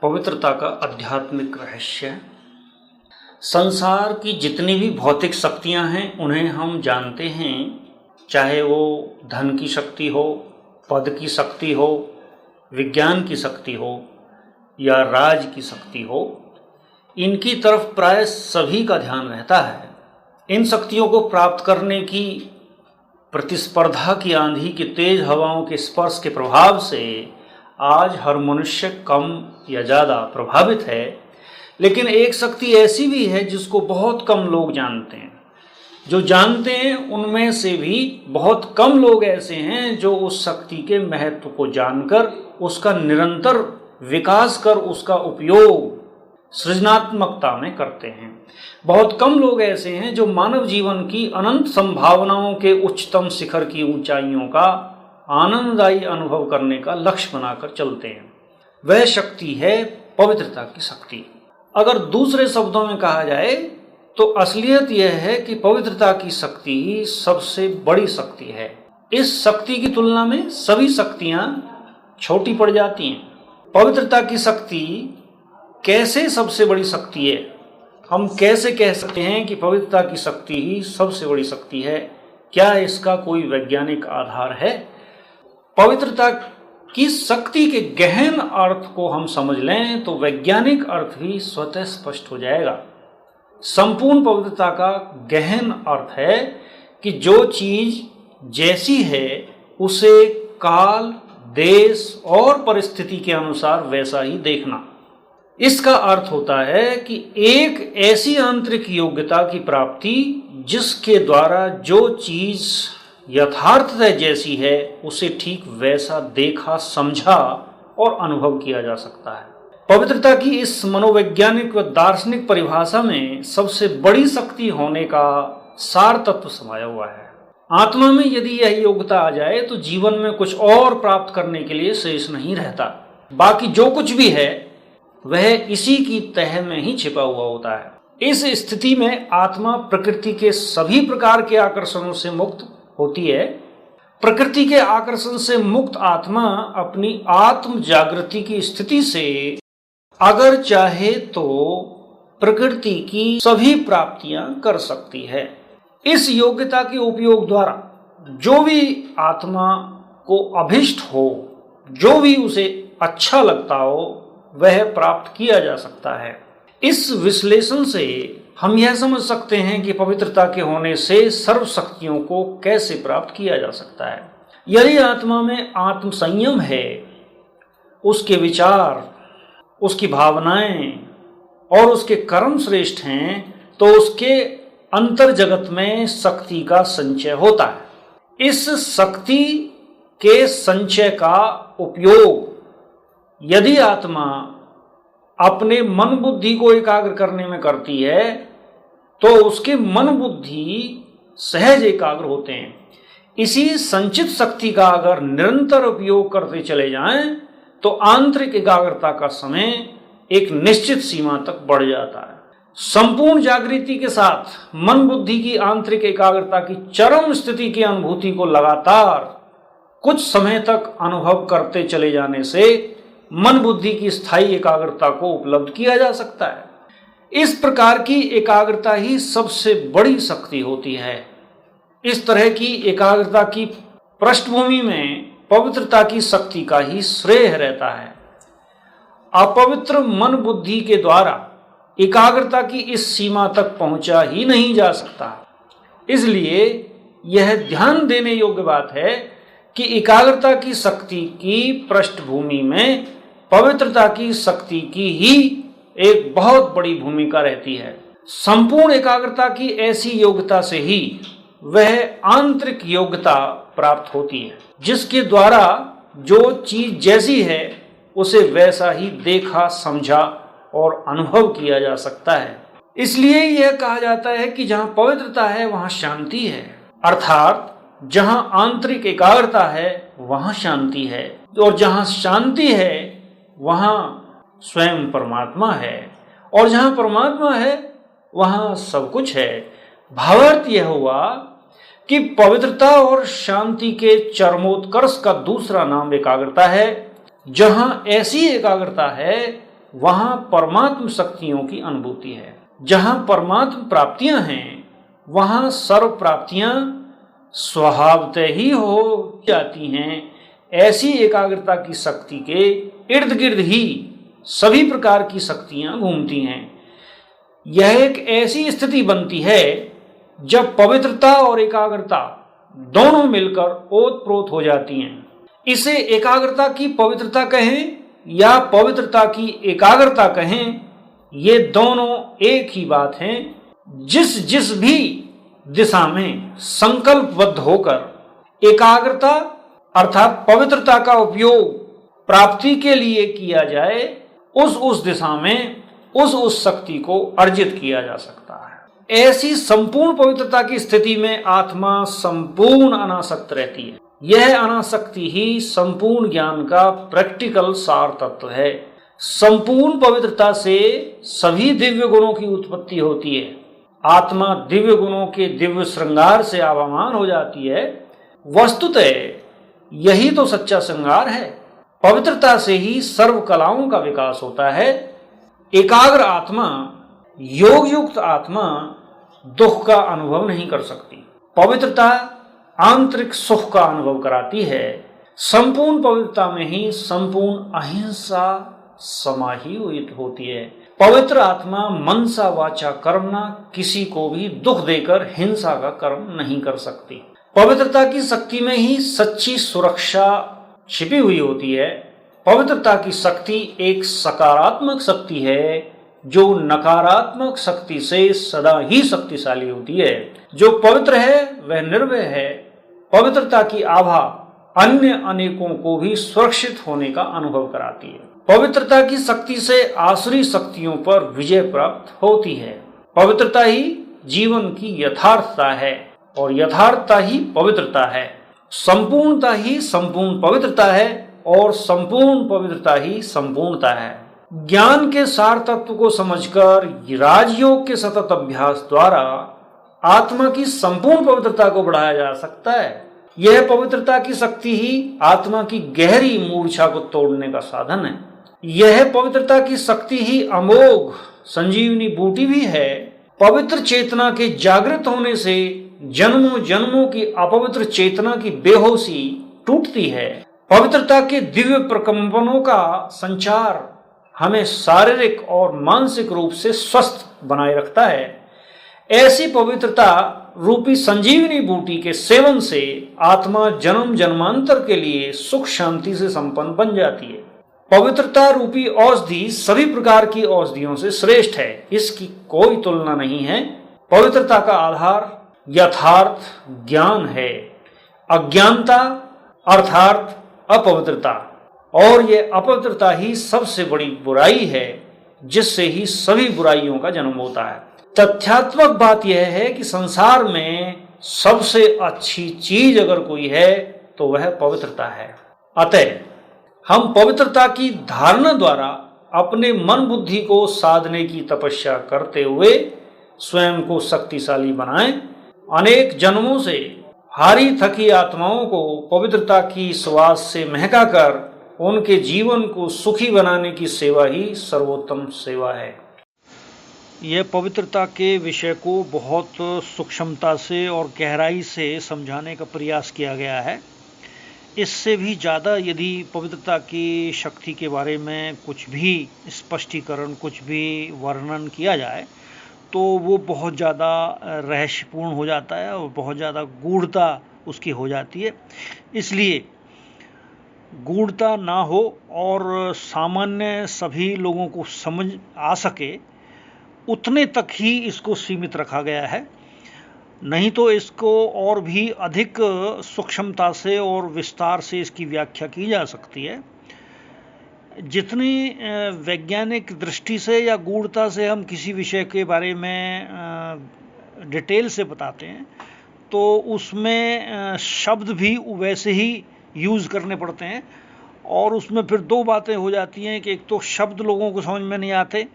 पवित्रता का आध्यात्मिक रहस्य। संसार की जितनी भी भौतिक शक्तियां हैं उन्हें हम जानते हैं, चाहे वो धन की शक्ति हो, पद की शक्ति हो, विज्ञान की शक्ति हो या राज की शक्ति हो। इनकी तरफ प्राय सभी का ध्यान रहता है। इन शक्तियों को प्राप्त करने की प्रतिस्पर्धा की आंधी की तेज हवाओं के स्पर्श के प्रभाव से आज हर मनुष्य कम या ज़्यादा प्रभावित है। लेकिन एक शक्ति ऐसी भी है जिसको बहुत कम लोग जानते हैं। जो जानते हैं उनमें से भी बहुत कम लोग ऐसे हैं जो उस शक्ति के महत्व को जानकर उसका निरंतर विकास कर उसका उपयोग सृजनात्मकता में करते हैं। बहुत कम लोग ऐसे हैं जो मानव जीवन की अनंत संभावनाओं के उच्चतम शिखर की ऊंचाइयों का आनंददायी अनुभव करने का लक्ष्य बनाकर चलते हैं। वह शक्ति है पवित्रता की शक्ति। अगर दूसरे शब्दों में कहा जाए तो असलियत यह है कि पवित्रता की शक्ति ही सबसे बड़ी शक्ति है। इस शक्ति की तुलना में सभी शक्तियां छोटी पड़ जाती हैं। पवित्रता की शक्ति कैसे सबसे बड़ी शक्ति है? हम कैसे कह सकते हैं कि पवित्रता की शक्ति ही सबसे बड़ी शक्ति है? क्या इसका कोई वैज्ञानिक आधार है? पवित्रता की शक्ति के गहन अर्थ को हम समझ लें तो वैज्ञानिक अर्थ भी स्वतः स्पष्ट हो जाएगा। संपूर्ण पवित्रता का गहन अर्थ है कि जो चीज जैसी है उसे काल, देश और परिस्थिति के अनुसार वैसा ही देखना। इसका अर्थ होता है कि एक ऐसी आंतरिक योग्यता की प्राप्ति जिसके द्वारा जो चीज यथार्थतः जैसी है उसे ठीक वैसा देखा, समझा और अनुभव किया जा सकता है। पवित्रता की इस मनोवैज्ञानिक व दार्शनिक परिभाषा में सबसे बड़ी शक्ति होने का सार तत्व समाया हुआ है। आत्मा में यदि यह योग्यता आ जाए तो जीवन में कुछ और प्राप्त करने के लिए शेष नहीं रहता। बाकी जो कुछ भी है वह इसी की तह में ही छिपा हुआ होता है। इस स्थिति में आत्मा प्रकृति के सभी प्रकार के आकर्षणों से मुक्त होती है। प्रकृति के आकर्षण से मुक्त आत्मा अपनी आत्म जागृति की स्थिति से अगर चाहे तो प्रकृति की सभी प्राप्तियां कर सकती है। इस योग्यता के उपयोग द्वारा जो भी आत्मा को अभिष्ट हो, जो भी उसे अच्छा लगता हो, वह प्राप्त किया जा सकता है। इस विश्लेषण से हम यह समझ सकते हैं कि पवित्रता के होने से सर्व शक्तियों को कैसे प्राप्त किया जा सकता है। यदि आत्मा में आत्म संयम है, उसके विचार, उसकी भावनाएं और उसके कर्म श्रेष्ठ हैं तो उसके अंतर जगत में शक्ति का संचय होता है। इस शक्ति के संचय का उपयोग यदि आत्मा अपने मन बुद्धि को एकाग्र करने में करती है तो उसके मन बुद्धि सहज एकाग्र होते हैं। इसी संचित शक्ति का अगर निरंतर उपयोग करते चले जाएं तो आंतरिक एकाग्रता का समय एक निश्चित सीमा तक बढ़ जाता है। संपूर्ण जागृति के साथ मन बुद्धि की आंतरिक एकाग्रता की चरम स्थिति की अनुभूति को लगातार कुछ समय तक अनुभव करते चले जाने से मन बुद्धि की स्थायी एकाग्रता को उपलब्ध किया जा सकता है। इस प्रकार की एकाग्रता ही सबसे बड़ी शक्ति होती है। इस तरह की एकाग्रता की पृष्ठभूमि में पवित्रता की शक्ति का ही श्रेय रहता है। अपवित्र मन बुद्धि के द्वारा एकाग्रता की इस सीमा तक पहुंचा ही नहीं जा सकता। इसलिए यह ध्यान देने योग्य बात है कि एकाग्रता की शक्ति की पृष्ठभूमि में पवित्रता की शक्ति की ही एक बहुत बड़ी भूमिका रहती है। संपूर्ण एकाग्रता की ऐसी योग्यता से ही वह आंतरिक योग्यता प्राप्त होती है जिसके द्वारा जो चीज जैसी है उसे वैसा ही देखा, समझा और अनुभव किया जा सकता है। इसलिए यह कहा जाता है कि जहां पवित्रता है वहां शांति है, अर्थात जहां आंतरिक एकाग्रता है वहां शांति है, और जहां शांति है वहां स्वयं परमात्मा है, और जहां परमात्मा है वहां सब कुछ है। भावार्थ यह हुआ कि पवित्रता और शांति के चरमोत्कर्ष का दूसरा नाम एकाग्रता है। जहां ऐसी एकाग्रता है वहां परमात्म शक्तियों की अनुभूति है। जहां परमात्म प्राप्तियां हैं वहां सर्व प्राप्तियां स्वभावतः ही हो जाती हैं। ऐसी एकाग्रता की शक्ति के इर्द गिर्द ही सभी प्रकार की शक्तियां घूमती हैं। यह एक ऐसी स्थिति बनती है जब पवित्रता और एकाग्रता दोनों मिलकर ओतप्रोत हो जाती हैं। इसे एकाग्रता की पवित्रता कहें या पवित्रता की एकाग्रता कहें, ये दोनों एक ही बात हैं। जिस भी दिशा में संकल्पबद्ध होकर एकाग्रता अर्थात पवित्रता का उपयोग प्राप्ति के लिए किया जाए, उस दिशा में उस शक्ति को अर्जित किया जा सकता है। ऐसी संपूर्ण पवित्रता की स्थिति में आत्मा संपूर्ण अनासक्त रहती है। यह अनासक्ति ही संपूर्ण ज्ञान का प्रैक्टिकल सार तत्व है। संपूर्ण पवित्रता से सभी दिव्य गुणों की उत्पत्ति होती है। आत्मा दिव्य गुणों के दिव्य श्रृंगार से आभामान हो जाती है। वस्तुतः यही तो सच्चा श्रृंगार है। पवित्रता से ही सर्व कलाओं का विकास होता है। एकाग्र आत्मा, योग युक्त आत्मा दुख का अनुभव नहीं कर सकती। पवित्रता आंतरिक सुख का अनुभव कराती है। संपूर्ण पवित्रता में ही संपूर्ण अहिंसा समाहित होती है। पवित्र आत्मा मनसा वाचा कर्मणा किसी को भी दुख देकर हिंसा का कर्म नहीं कर सकती। पवित्रता की शक्ति में ही सच्ची सुरक्षा छिपी हुई होती है। पवित्रता की शक्ति एक सकारात्मक शक्ति है जो नकारात्मक शक्ति से सदा ही शक्तिशाली होती है। जो पवित्र है वह निर्भय है। पवित्रता की आभा अन्य अनेकों को भी सुरक्षित होने का अनुभव कराती है। पवित्रता की शक्ति से आसुरी शक्तियों पर विजय प्राप्त होती है। पवित्रता ही जीवन की यथार्थता है और यथार्थता ही पवित्रता है। संपूर्णता ही संपूर्ण पवित्रता है और संपूर्ण पवित्रता ही संपूर्णता है। ज्ञान के सार तत्व को समझकर राजयोग के सतत अभ्यास द्वारा आत्मा की संपूर्ण पवित्रता को बढ़ाया जा सकता है। यह पवित्रता की शक्ति ही आत्मा की गहरी मूर्छा को तोड़ने का साधन है। यह पवित्रता की शक्ति ही अमोघ संजीवनी बूटी भी है। पवित्र चेतना के जागृत होने से जन्मों जन्मों की अपवित्र चेतना की बेहोशी टूटती है। पवित्रता के दिव्य प्रकंपनों का संचार हमें शारीरिक और मानसिक रूप से स्वस्थ बनाए रखता है। ऐसी पवित्रता रूपी संजीवनी बूटी के सेवन से आत्मा जन्म जन्मांतर के लिए सुख शांति से संपन्न बन जाती है। पवित्रता रूपी औषधि सभी प्रकार की औषधियों से श्रेष्ठ है। इसकी कोई तुलना नहीं है। पवित्रता का आधार यथार्थ ज्ञान है। अज्ञानता अर्थात अपवित्रता, और यह अपवित्रता ही सबसे बड़ी बुराई है जिससे ही सभी बुराइयों का जन्म होता है। तथ्यात्मक बात यह है कि संसार में सबसे अच्छी चीज अगर कोई है तो वह पवित्रता है। अतः हम पवित्रता की धारणा द्वारा अपने मन बुद्धि को साधने की तपस्या करते हुए स्वयं को शक्तिशाली बनाएं। अनेक जन्मों से हारी थकी आत्माओं को पवित्रता की सुवास से महकाकर उनके जीवन को सुखी बनाने की सेवा ही सर्वोत्तम सेवा है। यह पवित्रता के विषय को बहुत सूक्ष्मता से और गहराई से समझाने का प्रयास किया गया है। इससे भी ज़्यादा यदि पवित्रता की शक्ति के बारे में कुछ भी स्पष्टीकरण, कुछ भी वर्णन किया जाए तो वो बहुत ज़्यादा रहस्यपूर्ण हो जाता है और बहुत ज़्यादा गूढ़ता उसकी हो जाती है। इसलिए गूढ़ता ना हो और सामान्य सभी लोगों को समझ आ सके उतने तक ही इसको सीमित रखा गया है। नहीं तो इसको और भी अधिक सूक्ष्मता से और विस्तार से इसकी व्याख्या की जा सकती है। जितनी वैज्ञानिक दृष्टि से या गूढ़ता से हम किसी विषय के बारे में डिटेल से बताते हैं तो उसमें शब्द भी वैसे ही यूज़ करने पड़ते हैं और उसमें फिर दो बातें हो जाती हैं कि एक तो शब्द लोगों को समझ में नहीं आते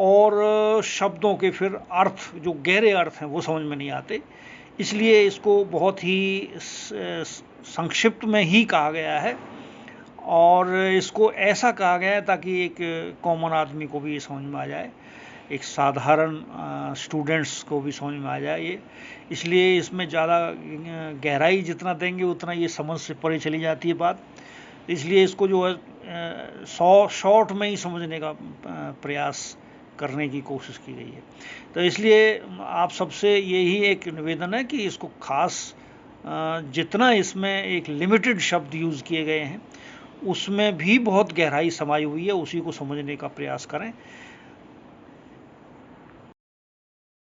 और शब्दों के फिर अर्थ, जो गहरे अर्थ हैं, वो समझ में नहीं आते। इसलिए इसको बहुत ही संक्षिप्त में ही कहा गया है और इसको ऐसा कहा गया है ताकि एक कॉमन आदमी को भी समझ में आ जाए, एक साधारण स्टूडेंट्स को भी समझ में आ जाए ये। इसलिए इसमें ज़्यादा गहराई जितना देंगे उतना ये समझ से परे चली जाती है बात। इसलिए इसको जो है शॉर्ट में ही समझने का प्रयास करने की कोशिश की गई है। तो इसलिए आप सबसे यही एक निवेदन है कि इसको खास जितना इसमें एक लिमिटेड शब्द यूज़ किए गए हैं उसमें भी बहुत गहराई समाई हुई है, उसी को समझने का प्रयास करें।